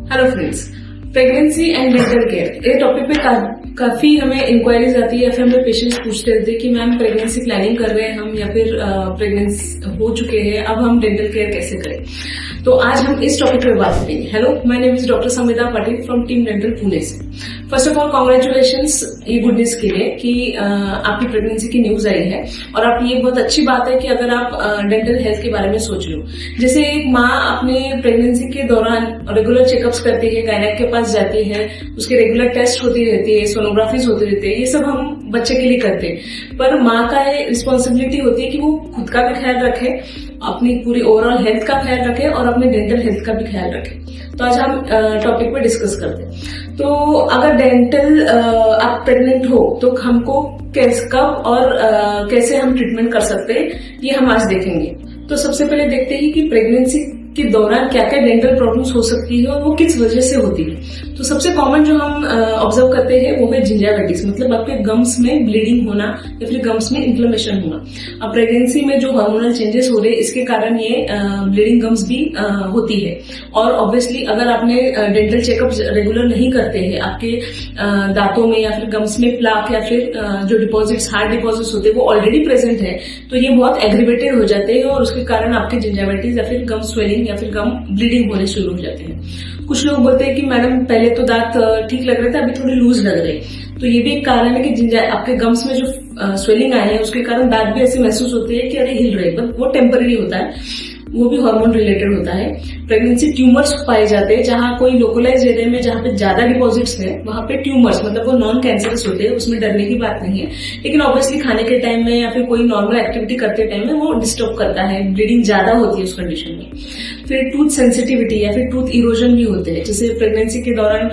Hello friends, pregnancy and dental care ये topic पे काफी हमें इंक्वायरीज आती है या फिर हमें पेशेंट्स पूछते रहते हैं कि मैम प्रेगनेंसी प्लानिंग कर रहे हैं हम या फिर प्रेगनेंसी हो चुके हैं, अब हम डेंटल केयर कैसे करें। तो आज हम इस टॉपिक पे बात करेंगे। Hello, my name is doctor Samvida Patil from team dental Pune से। फर्स्ट ऑफ ऑल कॉन्ग्रेचुलेशंस ये गुड न्यूज के लिए कि आपकी प्रेगनेंसी की न्यूज आई है और आप ये बहुत अच्छी बात है कि अगर आप डेंटल हेल्थ के बारे में सोच रहे हो। जैसे एक माँ अपने प्रेगनेंसी के दौरान रेगुलर चेकअप्स करती है, गायनेक के पास जाती है, उसके रेगुलर टेस्ट होती रहती है, सोनोग्राफीज होती रहती है, ये सब हम बच्चे के लिए करते हैं। पर माँ का ये रिस्पॉन्सिबिलिटी होती है कि वो खुद का भी ख्याल रखे, अपनी पूरी ओवरऑल हेल्थ का ख्याल रखे और अपने डेंटल हेल्थ का भी ख्याल रखे। तो आज हम टॉपिक पे डिस्कस करते हैं। तो अगर डेंटल आप प्रेग्नेंट हो तो हमको कब और कैसे हम ट्रीटमेंट कर सकते हैं, ये हम आज देखेंगे। तो सबसे पहले देखते हैं कि प्रेगनेंसी के दौरान क्या क्या डेंटल प्रॉब्लम्स हो सकती है और वो किस वजह से होती है। तो सबसे कॉमन जो हम ऑब्जर्व करते हैं वो है जिंजाइटिस, मतलब आपके गम्स में ब्लीडिंग होना या फिर गम्स में इन्फ्लेमेशन होना। अब प्रेगनेंसी में जो हार्मोनल चेंजेस हो रहे हैं इसके कारण ये ब्लीडिंग गम्स भी होती है। और ऑब्वियसली अगर आपने डेंटल चेकअप रेगुलर नहीं करते हैं, आपके दांतों में या फिर गम्स में प्लाक या फिर जो डिपॉजिट्स हार्ड डिपॉजिट्स होते हैं वो ऑलरेडी प्रेजेंट है, तो ये बहुत एग्रीवेटेड हो जाते हैं और उसके कारण आपके जिंजाइटिस या फिर गम स्वेलिंग या फिर गम ब्लीडिंग होने शुरू हो जाते हैं। कुछ लोग बोलते हैं कि मैडम पहले तो दांत ठीक लग रहे थे, अभी थोड़े लूज लग रहे। तो ये भी एक कारण है कि आपके गम्स में जो स्वेलिंग आए हैं उसके कारण दांत भी ऐसे महसूस होते हैं कि अरे हिल रहे, बट वो टेम्पररी होता है, वो भी हार्मोन रिलेटेड होता है। प्रेगनेंसी ट्यूमर्स पाए जाते हैं, जहां कोई लोकलाइज एरिया में जहां पे ज्यादा डिपॉजिट्स है वहां पे ट्यूमर्स, मतलब वो नॉन कैंसरस होते हैं, उसमें डरने की बात नहीं है। लेकिन ऑब्वियसली खाने के टाइम में या फिर कोई नॉर्मल एक्टिविटी करते टाइम में वो डिस्टर्ब करता है, ब्लीडिंग ज्यादा होती है उस कंडीशन में। फिर टूथ सेंसिटिविटी या फिर टूथ इरोजन भी होते हैं। जैसे प्रेगनेंसी के दौरान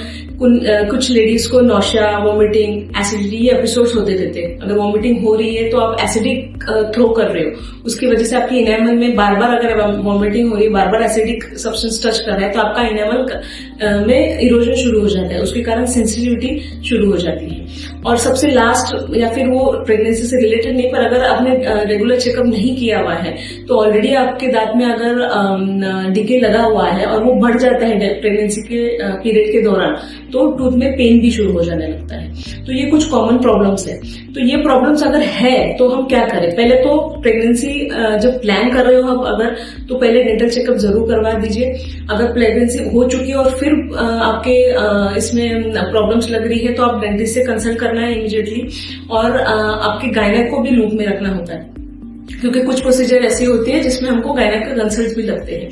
कुछ लेडीज को नौशिया, वॉमिटिंग, एसिडिटी एपिसोड्स होते रहते हैं। अगर वॉमिटिंग हो रही है तो आप एसिडिक थ्रो कर रहे हो, उसकी वजह से आपकी इनेमल में बार बार अगर वॉमिटिंग हो रही है, बार बार एसिडिक सब्सटेंस टच कर रहा है, तो आपका इनेमल में इरोजन शुरू हो जाता है, उसके कारण सेंसिटिविटी शुरू हो जाती है। और सबसे लास्ट, या फिर वो प्रेगनेंसी से रिलेटेड नहीं, पर अगर आपने रेगुलर चेकअप नहीं किया हुआ है तो ऑलरेडी आपके दांत में अगर डिके लगा हुआ है और वो बढ़ जाता है प्रेगनेंसी के पीरियड के दौरान, तो टूथ में पेन भी शुरू हो जाने लगता है। तो ये कुछ कॉमन प्रॉब्लम्स है। तो ये प्रॉब्लम्स अगर है तो हम क्या करें। पहले तो प्रेगनेंसी जब प्लान कर रहे हो अगर, तो पहले डेंटल चेकअप जरूर करवा दीजिए। अगर प्रेगनेंसी हो चुकी है और फिर आपके इसमें प्रॉब्लम्स लग रही है तो आप डेंटिस्ट से कंसल्ट करना है इमीडिएटली। और आपके गायनेक को भी लूप में रखना होता है, क्योंकि कुछ प्रोसीजर ऐसी होती है जिसमें हमको गायनेक का कंसल्ट भी लगते हैं।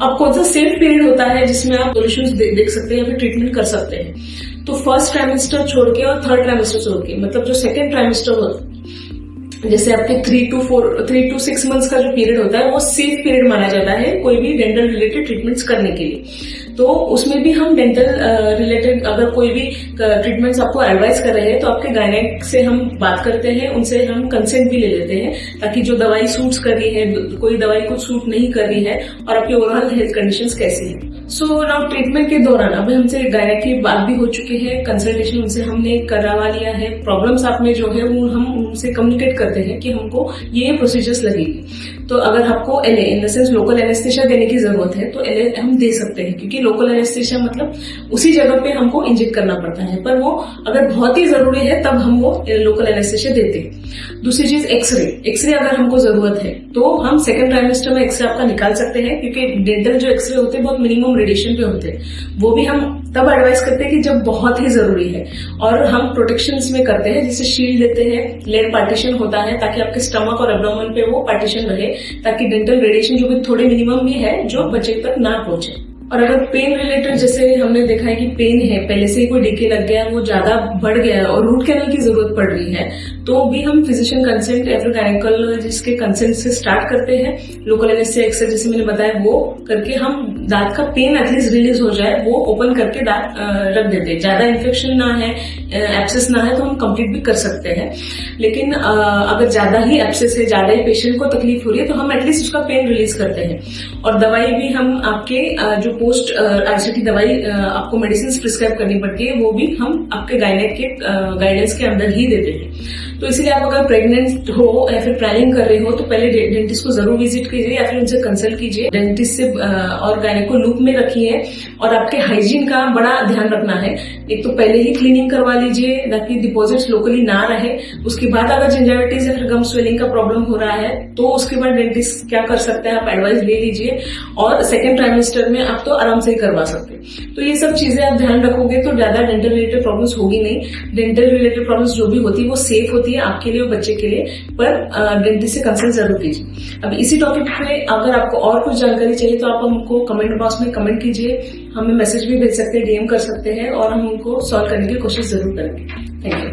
अब कौन सा सेफ पीरियड होता है जिसमें आप सोल्यूशंस देख सकते हैं या फिर ट्रीटमेंट कर सकते हैं। तो फर्स्ट ट्राइमेस्टर छोड़ के और थर्ड ट्राइमेस्टर छोड़ के, मतलब जो सेकेंड ट्राइमेस्टर होता है, जैसे आपके 3 to 6 मंथ्स का जो पीरियड होता है वो सेफ पीरियड माना जाता है कोई भी डेंटल रिलेटेड ट्रीटमेंट्स करने के लिए। तो उसमें भी हम डेंटल रिलेटेड अगर कोई भी ट्रीटमेंट्स आपको एडवाइस कर रहे हैं तो आपके गायनेक से हम बात करते हैं, उनसे हम कंसेंट भी ले लेते हैं, ताकि जो दवाई सूट्स कर रही है, कोई दवाई को सूट नहीं कर रही है और आपकी ओवरऑल हेल्थ कंडीशंस कैसी है। सो नाउ ट्रीटमेंट के दौरान अभी हमसे गायनेक की बात भी हो चुकी है, कंसल्टेशन उनसे हमने करवा लिया है, प्रॉब्लम्स आप में जो है वो हम उनसे कम्युनिकेट करते हैं कि हमको ये प्रोसीजर्स लगेगी। तो अगर आपको LA in the sense local anaesthesia देने की जरूरत है तो एलए हम दे सकते हैं, क्योंकि लोकल एनेस्थेशिया मतलब उसी जगह पे हमको इंजेक्ट करना पड़ता है, पर वो अगर बहुत ही जरूरी है तब हम वो लोकल एनेस्थेशिया देते हैं। दूसरी चीज एक्सरे अगर हमको जरूरत है तो हम सेकंड ट्राइमेस्टर में एक्सरे आपका निकाल सकते हैं, क्योंकि डेंटल जो एक्सरे होते हैं बहुत मिनिमम रेडिएशन पे होते हैं। वो भी हम तब एडवाइस करते हैं कि जब बहुत ही जरूरी है, और हम प्रोटेक्शंस में करते हैं, जैसे शील्ड देते हैं, लेयर पार्टीशन होता है ताकि आपके स्टमक और एब्डोमेन पे वो पार्टीशन रहे, ताकि डेंटल रेडिएशन जो भी थोड़े मिनिमम भी है जो बच्चे तक ना पहुंचे। और अगर पेन रिलेटेड, जैसे हमने देखा है कि पेन है, पहले से ही कोई डिके लग गया, वो ज्यादा बढ़ गया है और रूट कैनल की जरूरत पड़ रही है, तो भी हम फिजिशियन कंसेंट या फिर गायनेकोलॉजिस्ट के कंसेंट से स्टार्ट करते हैं। लोकल एनेस्थेसिया एक्सरे जैसे मैंने बताया वो करके हम दांत का पेन एटलीस्ट रिलीज हो जाए वो ओपन करके दांत रख देते हैं। ज्यादा इन्फेक्शन ना है, एब्सेस ना है तो हम कंप्लीट भी कर सकते हैं। लेकिन अगर ज्यादा ही एब्सेस है, ज्यादा ही पेशेंट को तकलीफ हो रही है तो हम एटलीस्ट उसका पेन रिलीज करते हैं। और दवाई भी हम आपके जो पोस्ट आईसीटी दवाई आपको मेडिसिन प्रिस्क्राइब करनी पड़ती है वो भी हम आपके गायनेक के गाइडेंस के अंदर ही देते हैं। तो इसलिए आप अगर प्रेग्नेंट हो या फिर प्लानिंग कर रहे हो तो पहले डेंटिस्ट को जरूर विजिट कीजिए या फिर उनसे कंसल्ट कीजिए। डेंटिस्ट से और गायनेको लूप में रखिए और आपके हाइजीन का बड़ा ध्यान रखना है। एक तो पहले ही क्लीनिंग करवा लीजिए ताकि डिपॉजिट्स लोकली ना रहे। उसके बाद अगर जिंजाइटिस या फिर गम स्वेलिंग का प्रॉब्लम हो रहा है तो उसके बाद डेंटिस्ट क्या कर सकता है आप एडवाइस ले लीजिए, और सेकेंड ट्राइमेस्टर में आप तो आराम से ही करवा सकते हैं। तो ये सब चीजें आप ध्यान रखोगे तो ज्यादा डेंटल रिलेटेड प्रॉब्लम्स होगी नहीं। डेंटल रिलेटेड प्रॉब्लम्स जो भी होती है वो सेफ होती है आपके लिए और बच्चे के लिए, पर डेंटिस्ट से कंसल्ट जरूर कीजिए। अब इसी टॉपिक पे अगर आपको और कुछ जानकारी चाहिए तो आप हमको कमेंट बॉक्स में कमेंट कीजिए, हमें मैसेज भी भेज सकते हैं, डीएम कर सकते हैं और हम उनको सॉल्व करने की कोशिश जरूर करेंगे। Thank you.